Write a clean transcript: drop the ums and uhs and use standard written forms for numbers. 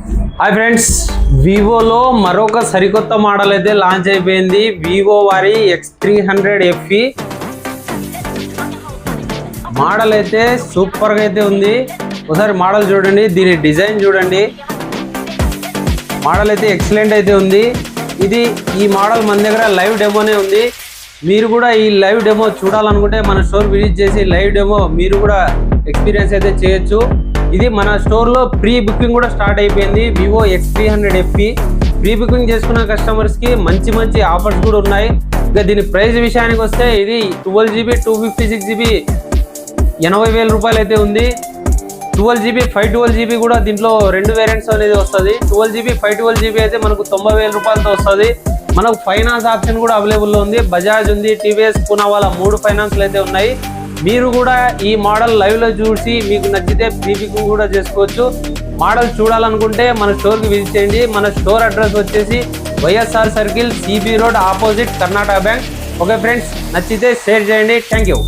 Hi friends, వివోలో మరొక సరికొత్త model అయితే లాంచ్ అయిపోయింది. వివో వారి X300 FE మోడల్ అయితే సూపర్గా అయితే ఉంది. ఒకసారి మోడల్ చూడండి, దీని డిజైన్ చూడండి. మోడల్ అయితే ఎక్సలెంట్ అయితే ఉంది. ఈ మోడల్ మన దగ్గర లైవ్ డెమోనే ఉంది. మీరు కూడా ఈ లైవ్ డెమో చూడాలనుకుంటే మన స్టోర్ విజిట్ చేసి లైవ్ డెమో మీరు కూడా ఎక్స్పీరియన్స్ అయితే చేయొచ్చు. ఇది మన స్టోర్లో ప్రీ బుకింగ్ కూడా స్టార్ట్ అయిపోయింది. Vivo X300 FE pre booking చేసుకున్న కస్టమర్స్కి మంచి ఆఫర్స్ కూడా ఉన్నాయి. ఇంకా దీని ప్రైస్ విషయానికి వస్తే ఇది 12GB 256GB 80,000 రూపాయలు అయితే ఉంది. 12GB 512GB కూడా దీంట్లో 2 వేరియంట్స్ అనేది వస్తుంది. 12GB 512GB అయితే మనకు 90,000 రూపాయలతో వస్తుంది. మనకు ఫైనాన్స్ ఆప్షన్ కూడా అవైలబుల్లో ఉంది. బజాజ్ ఉంది, టీవీఎస్, పూనావాలా 3 ఫైనాన్స్లు అయితే ఉన్నాయి. మీరు కూడా ఈ మోడల్ లైవ్లో చూసి మీకు నచ్చితే ప్రీ బుకింగ్ కూడా చేసుకోవచ్చు. మోడల్ చూడాలనుకుంటే మన స్టోర్కి విజిట్ చేయండి. మన స్టోర్ అడ్రస్ వచ్చేసి YSR circle, CB road, opposite Karnataka bank. Okay friends, నచ్చితే షేర్ చేయండి. Thank you.